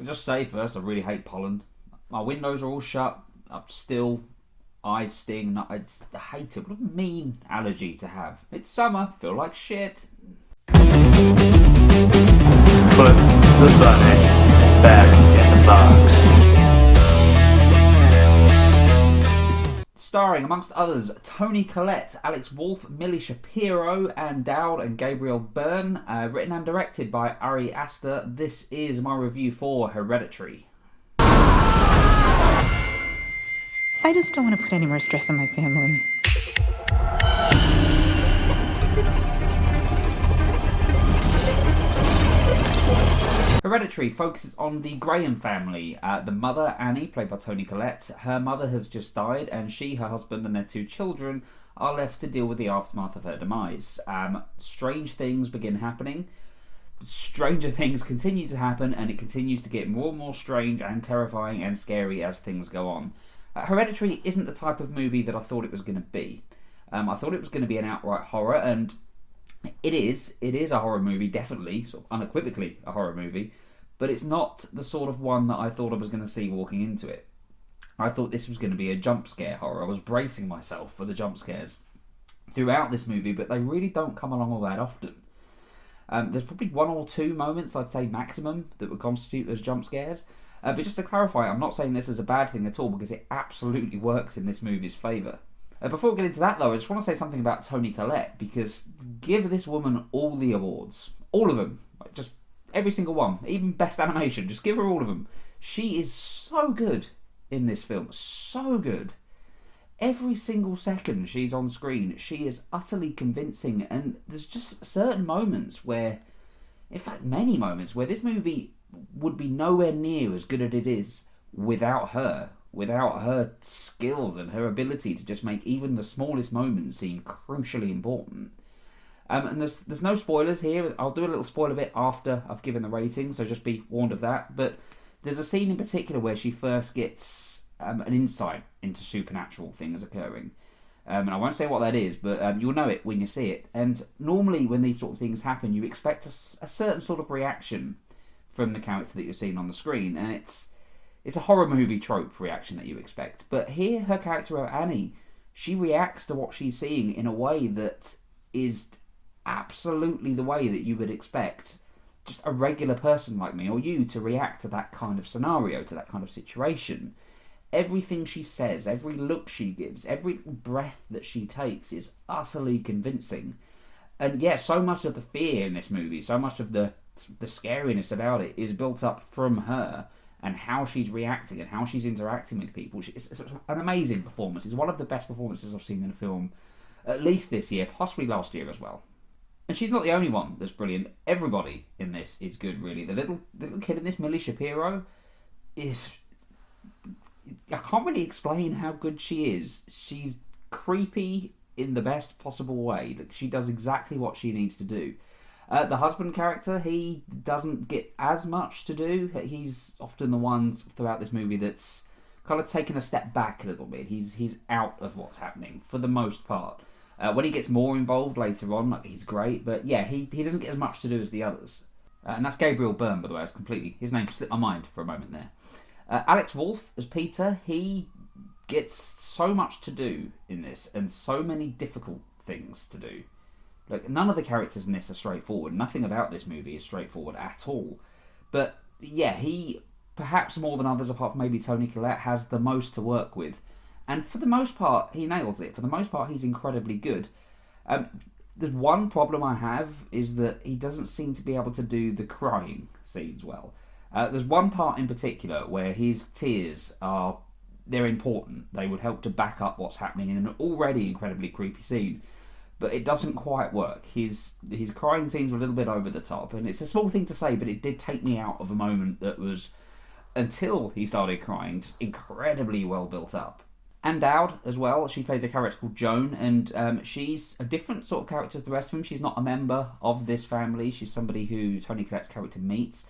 Can I just say first, I really hate pollen. My windows are all shut. I'm still eyes sting. I hate it. What a mean allergy to have. It's summer. Feel like shit. Put the bunny back in the box. Starring, amongst others, Toni Collette, Alex Wolff, Millie Shapiro, Ann Dowd and Gabriel Byrne. Written and directed by Ari Aster. This is my review for Hereditary. I just don't want to put any more stress on my family. Hereditary focuses on the Graham family. The mother, Annie, played by Toni Collette, her mother has just died, and she, her husband, and their 2 children are left to deal with the aftermath of her demise. Strange things begin happening. Stranger things continue to happen, and it continues to get more and more strange and terrifying and scary as things go on. Hereditary isn't the type of movie that I thought it was going to be. I thought it was going to be an outright horror, and it is a horror movie, definitely, sort of unequivocally a horror movie, but it's not the sort of one that I thought I was going to see walking into it. I thought this was going to be a jump scare horror. I was bracing myself for the jump scares throughout this movie, but they really don't come along all that often. There's probably 1 or 2 moments, I'd say maximum, that would constitute as jump scares. But just to clarify, I'm not saying this is a bad thing at all, because it absolutely works in this movie's favour. Before we get into that, though, I just want to say something about Toni Collette, because give this woman all the awards. All of them. Like, just every single one. Even Best Animation. Just give her all of them. She is so good in this film. So good. Every single second she's on screen, she is utterly convincing, and there's just certain moments where, in fact many moments, where this movie would be nowhere near as good as it is without her skills and her ability to just make even the smallest moments seem crucially important. And there's no spoilers here. I'll do a little spoiler bit after I've given the rating, so just be warned of that. But there's a scene in particular where she first gets an insight into supernatural things occurring. And I won't say what that is, but you'll know it when you see it. And normally when these sort of things happen, you expect a certain sort of reaction from the character that you're seeing on the screen, and it's a horror movie trope reaction that you expect. But here, her character Annie, she reacts to what she's seeing in a way that is absolutely the way that you would expect just a regular person like me or you to react to that kind of scenario, to that kind of situation. Everything she says, every look she gives, every breath that she takes is utterly convincing. And yeah, so much of the fear in this movie, so much of the scariness about it is built up from her and how she's reacting and how she's interacting with people. It's an amazing performance. It's one of the best performances I've seen in a film, at least this year, possibly last year as well. And she's not the only one that's brilliant. Everybody in this is good, really. The little kid in this, Millie Shapiro, is... I can't really explain how good she is. She's creepy in the best possible way. She does exactly what she needs to do. The husband character, he doesn't get as much to do. He's often the one throughout this movie that's kind of taken a step back a little bit. He's out of what's happening for the most part. When he gets more involved later on, he's great. But yeah, he doesn't get as much to do as the others. And that's Gabriel Byrne, by the way. His name slipped my mind for a moment there. Alex Wolff as Peter, he gets so much to do in this and so many difficult things to do. Like, none of the characters in this are straightforward. Nothing about this movie is straightforward at all. But yeah, he, perhaps more than others, apart from maybe Toni Collette, has the most to work with. And for the most part, he nails it. For the most part, he's incredibly good. There's one problem I have, is that he doesn't seem to be able to do the crying scenes well. There's one part in particular where his tears they're important. They would help to back up what's happening in an already incredibly creepy scene. But it doesn't quite work. His crying scenes were a little bit over the top, and it's a small thing to say, but it did take me out of a moment that was, until he started crying, just incredibly well built up. Ann Dowd as well, she plays a character called Joan, and she's a different sort of character to the rest of them. She's not a member of this family. She's somebody who Toni Collette's character meets,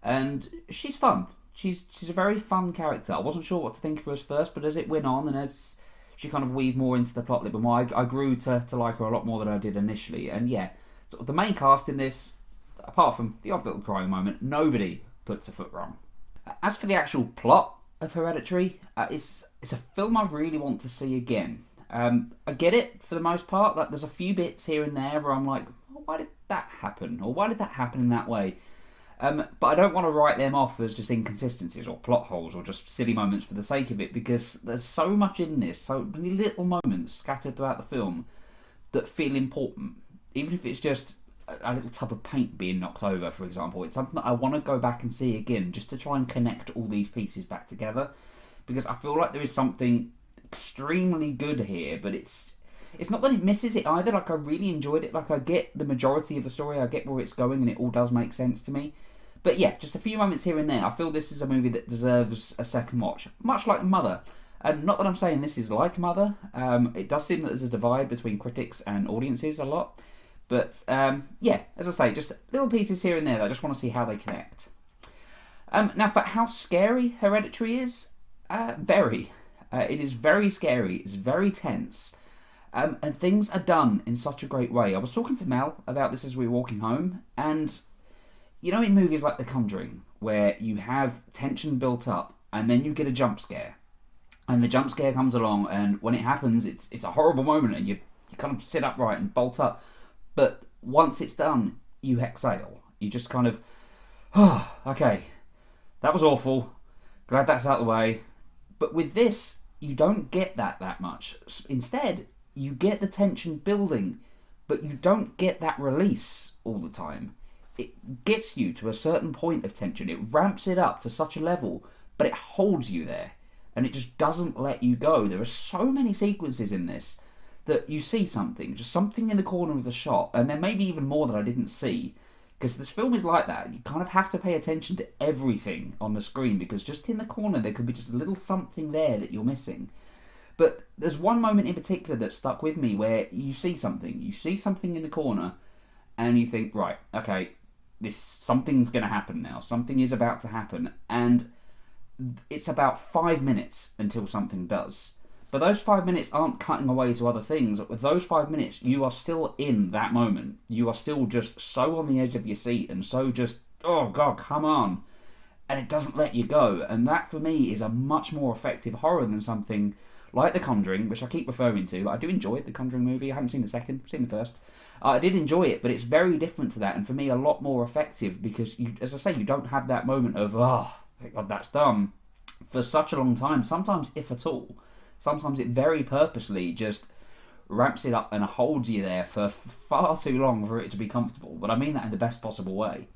and she's fun. She's a very fun character. I wasn't sure what to think of her at first, but as it went on and as she kind of weaved more into the plot a little bit more, I grew to like her a lot more than I did initially. And yeah, sort of the main cast in this, apart from the odd little crying moment, nobody puts a foot wrong. As for the actual plot of Hereditary, it's a film I really want to see again. I get it for the most part. Like, there's a few bits here and there where I'm like, oh, why did that happen? Or why did that happen in that way? But I don't want to write them off as just inconsistencies or plot holes or just silly moments for the sake of it, because there's so much in this, so many little moments scattered throughout the film that feel important. Even if it's just a little tub of paint being knocked over, for example. It's something that I want to go back and see again, just to try and connect all these pieces back together, because I feel like there is something extremely good here, but it's not that it misses it either. Like, I really enjoyed it. Like, I get the majority of the story, I get where it's going, and it all does make sense to me. But yeah, just a few moments here and there. I feel this is a movie that deserves a second watch, much like Mother. And not that I'm saying this is like Mother. It does seem that there's a divide between critics and audiences a lot. But yeah, as I say, just little pieces here and there that I just want to see how they connect. Now, for how scary Hereditary is, very. It is very scary. It's very tense. And things are done in such a great way. I was talking to Mel about this as we were walking home, and you know, in movies like The Conjuring, where you have tension built up, and then you get a jump scare, and the jump scare comes along, and when it happens, it's a horrible moment, and you kind of sit upright and bolt up. But once it's done, you exhale. You just kind of, oh, okay, that was awful. Glad that's out of the way. But with this, you don't get that much. Instead, you get the tension building, but you don't get that release all the time. It gets you to a certain point of tension. It ramps it up to such a level, but it holds you there, and it just doesn't let you go. There are so many sequences in this that you see something, just something in the corner of the shot, and there may be even more that I didn't see, because this film is like that. You kind of have to pay attention to everything on the screen, because just in the corner there could be just a little something there that you're missing. But there's one moment in particular that stuck with me where you see something in the corner, and you think, right, okay, something's going to happen now. Something is about to happen, and it's about 5 minutes until something does. But those 5 minutes aren't cutting away to other things. With those 5 minutes, you are still in that moment. You are still just so on the edge of your seat, and so just, oh God, come on. And it doesn't let you go. And that, for me, is a much more effective horror than something like The Conjuring, which I keep referring to. I do enjoy The Conjuring movie. I haven't seen the second, I've seen the first. I did enjoy it, but it's very different to that, and for me, a lot more effective, because, you, as I say, you don't have that moment of, oh, thank God that's done, for such a long time, sometimes if at all. Sometimes it very purposely just ramps it up and holds you there for far too long for it to be comfortable, but I mean that in the best possible way.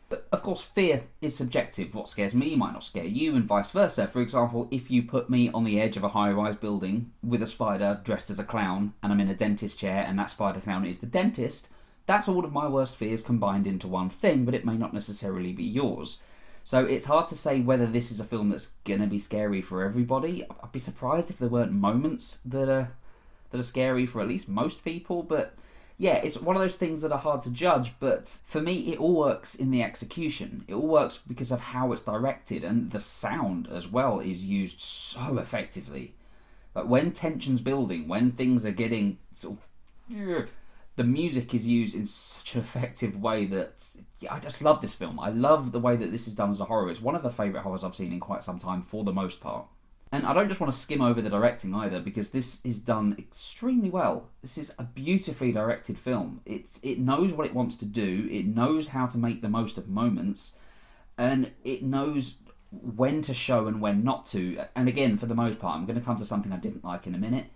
But, of course, fear is subjective. What scares me might not scare you, and vice versa. For example, if you put me on the edge of a high-rise building with a spider dressed as a clown, and I'm in a dentist chair, and that spider clown is the dentist, that's all of my worst fears combined into one thing, but it may not necessarily be yours. So it's hard to say whether this is a film that's going to be scary for everybody. I'd be surprised if there weren't moments that are scary for at least most people, but yeah, it's one of those things that are hard to judge, but for me, it all works in the execution. It all works because of how it's directed, and the sound as well is used so effectively. Like, when tension's building, when things are getting sort of, the music is used in such an effective way that, yeah, I just love this film. I love the way that this is done as a horror. It's one of the favourite horrors I've seen in quite some time, for the most part. And I don't just want to skim over the directing either, because this is done extremely well. This is a beautifully directed film. It knows what it wants to do, it knows how to make the most of moments, and it knows when to show and when not to. And again, for the most part, I'm going to come to something I didn't like in a minute.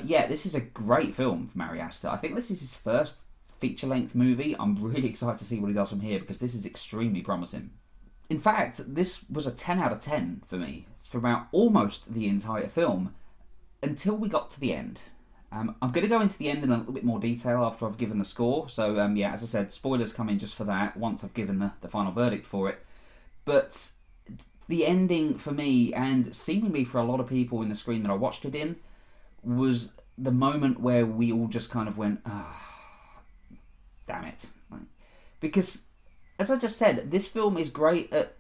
Yeah, this is a great film for Ari Aster. I think this is his first feature-length movie. I'm really excited to see what he does from here, because this is extremely promising. In fact, this was a 10 out of 10 for me throughout almost the entire film, until we got to the end. I'm going to go into the end in a little bit more detail after I've given the score, so yeah, as I said, spoilers come in just for that, once I've given the final verdict for it. But the ending for me, and seemingly for a lot of people in the screen that I watched it in, was the moment where we all just kind of went, damn it. Because, as I just said, this film is great at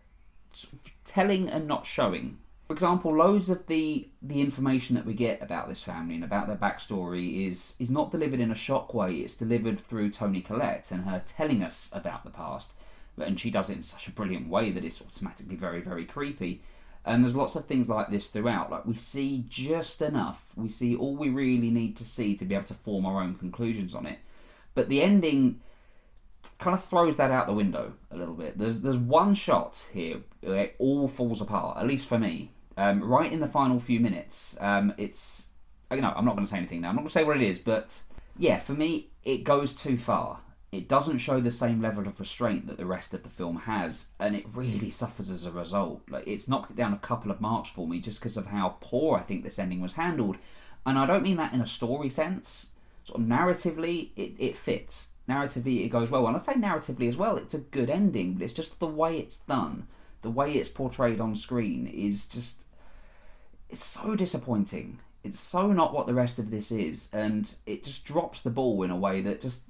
telling and not showing. For example, loads of the information that we get about this family and about their backstory is not delivered in a shock way. It's delivered through Toni Collette and her telling us about the past. and she does it in such a brilliant way that it's automatically very, very creepy. And there's lots of things like this throughout. Like, we see just enough. We see all we really need to see to be able to form our own conclusions on it. But the ending kind of throws that out the window a little bit. There's one shot here where it all falls apart, at least for me. Right in the final few minutes. It's... I'm not going to say anything now. I'm not going to say what it is, but yeah, for me, it goes too far. It doesn't show the same level of restraint that the rest of the film has, and it really suffers as a result. Like, it's knocked it down a couple of marks for me just because of how poor I think this ending was handled. And I don't mean that in a story sense. Sort of narratively, it fits. Narratively, it goes well. And I'd say narratively as well, it's a good ending, but it's just the way it's done, the way it's portrayed on screen is just... it's so disappointing. It's so not what the rest of this is, and it just drops the ball in a way that just...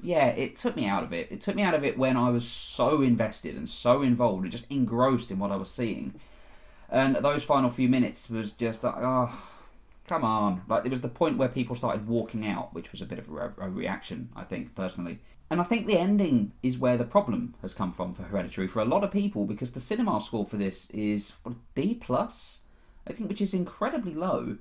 yeah, it took me out of it. It took me out of it when I was so invested and so involved and just engrossed in what I was seeing. And those final few minutes was just like, oh, come on. Like, it was the point where people started walking out, which was a bit of a reaction, I think, personally. And I think the ending is where the problem has come from for Hereditary for a lot of people, because the cinema score for this is D+, I think, which is incredibly low.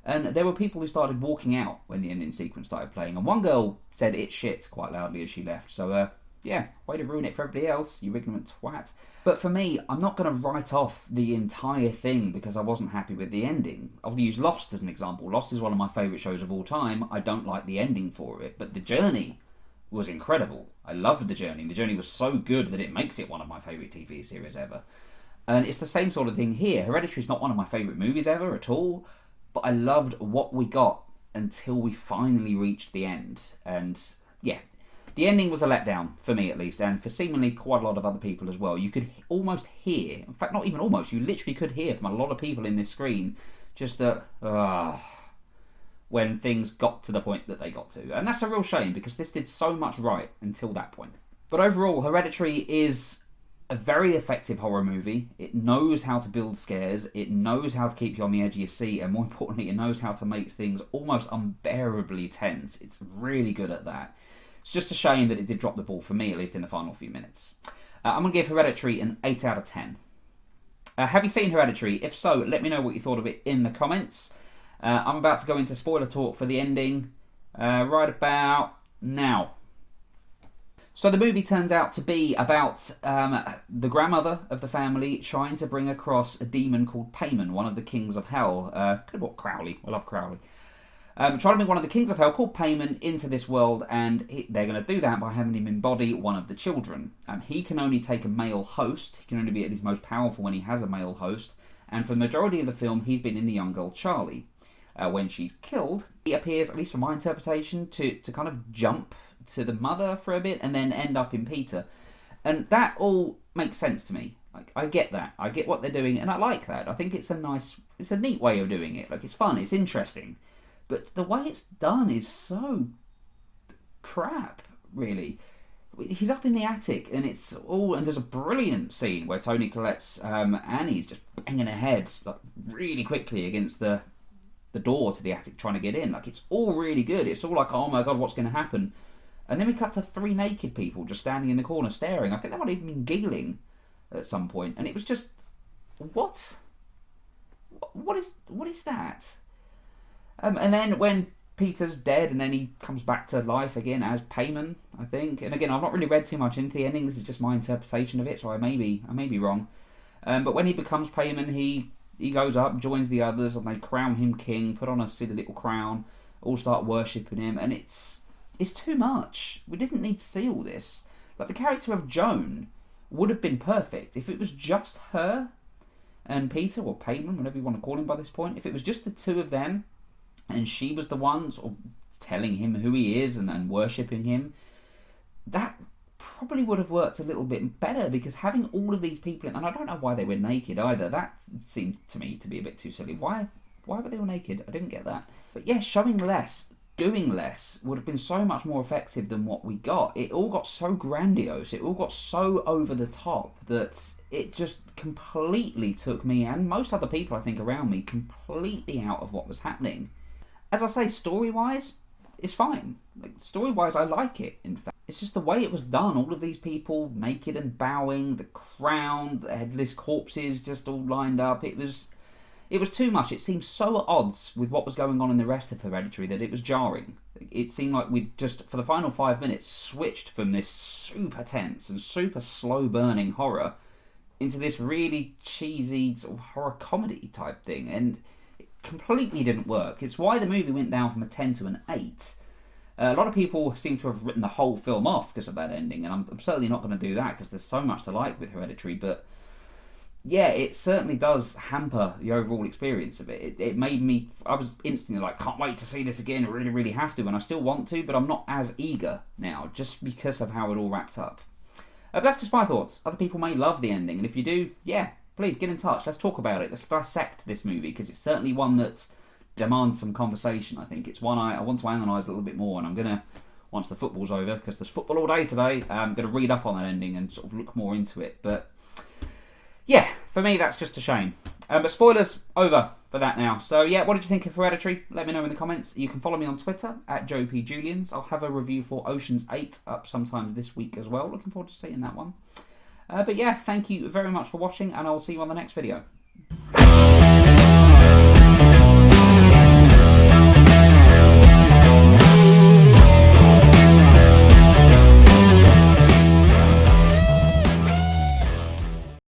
And there were people who started walking out when the ending sequence started playing. And one girl said it shit quite loudly as she left. So, yeah, way to ruin it for everybody else, you ignorant twat. But for me, I'm not going to write off the entire thing because I wasn't happy with the ending. I'll use Lost as an example. Lost is one of my favourite shows of all time. I don't like the ending for it. But the journey was incredible. I loved the journey. The journey was so good that it makes it one of my favourite TV series ever. And it's the same sort of thing here. Hereditary is not one of my favourite movies ever at all. But I loved what we got until we finally reached the end. And yeah, the ending was a letdown, for me at least, and for seemingly quite a lot of other people as well. You could almost hear, in fact not even almost, you literally could hear from a lot of people in this screen just that, when things got to the point that they got to. And that's a real shame, because this did so much right until that point. But overall, Hereditary is a very effective horror movie. It knows how to build scares, it knows how to keep you on the edge of your seat, and more importantly, it knows how to make things almost unbearably tense. It's really good at that. It's just a shame that it did drop the ball for me, at least in the final few minutes. I'm going to give Hereditary an 8 out of 10. Have you seen Hereditary? If so, let me know what you thought of it in the comments. I'm about to go into spoiler talk for the ending right about now. So the movie turns out to be about the grandmother of the family trying to bring across a demon called Payman, one of the kings of hell. Could have bought Crowley. I love Crowley. Trying to bring one of the kings of hell called Payman into this world, and they're going to do that by having him embody one of the children. He can only take a male host. He can only be at his most powerful when he has a male host. And for the majority of the film, he's been in the young girl Charlie. When she's killed, he appears, at least from my interpretation, to kind of jump to the mother for a bit and then end up in Peter. And that all makes sense to me. Like, I get that. I get what they're doing, and I like that. I think it's a neat way of doing it. Like, it's fun, it's interesting. But the way it's done is so crap, really. He's up in the attic, and there's a brilliant scene where Toni Collette's Annie's just banging her head like really quickly against the door to the attic trying to get in. Like, it's all really good. It's all like, oh my god, what's going to happen? And then we cut to 3 naked people just standing in the corner staring. I think they might have even been giggling at some point. And it was just, what? What is that? And then when Peter's dead and then he comes back to life again as Payman, I think. And again, I've not really read too much into the ending. This is just my interpretation of it, so I may be wrong. But when he becomes Payman, he goes up, joins the others, and they crown him king, put on a silly little crown, all start worshipping him, and it's too much. We didn't need to see all this. Like, the character of Joan would have been perfect if it was just her and Peter, or Payman, whatever you want to call him by this point. If it was just the two of them, and she was the one sort of telling him who he is and worshipping him, that probably would have worked a little bit better, because having all of these people in, and I don't know why they were naked either, that seemed to me to be a bit too silly. Why were they all naked? I didn't get that. But yeah, showing less, doing less would have been so much more effective than what we got. It all got so grandiose, it all got so over the top that it just completely took me, and most other people I think around me, completely out of what was happening. As I say, story-wise, it's fine. Like, story-wise, I like it, in fact. it's just the way it was done. All of these people naked and bowing, the crown, the headless corpses just all lined up. It was too much. It seemed so at odds with what was going on in the rest of Hereditary that it was jarring. It seemed like we'd just, for the final 5 minutes, switched from this super tense and super slow-burning horror into this really cheesy sort of horror comedy type thing, and it completely didn't work. It's why the movie went down from a 10 to an 8. A lot of people seem to have written the whole film off because of that ending, and I'm certainly not going to do that because there's so much to like with Hereditary, but yeah, it certainly does hamper the overall experience of it. It made me, I was instantly like, can't wait to see this again, I really, really have to, and I still want to, but I'm not as eager now, just because of how it all wrapped up. But that's just my thoughts. Other people may love the ending, and if you do, yeah, please get in touch. Let's talk about it. Let's dissect this movie, because it's certainly one that demands some conversation, I think. It's one I want to analyse a little bit more, and I'm going to, once the football's over, because there's football all day today, I'm going to read up on that ending and sort of look more into it. But yeah, for me, that's just a shame. But spoilers over for that now. So yeah, what did you think of Hereditary? Let me know in the comments. You can follow me on Twitter at JoePJulians. I'll have a review for Ocean's 8 up sometime this week as well. Looking forward to seeing that one. But yeah, thank you very much for watching, and I'll see you on the next video.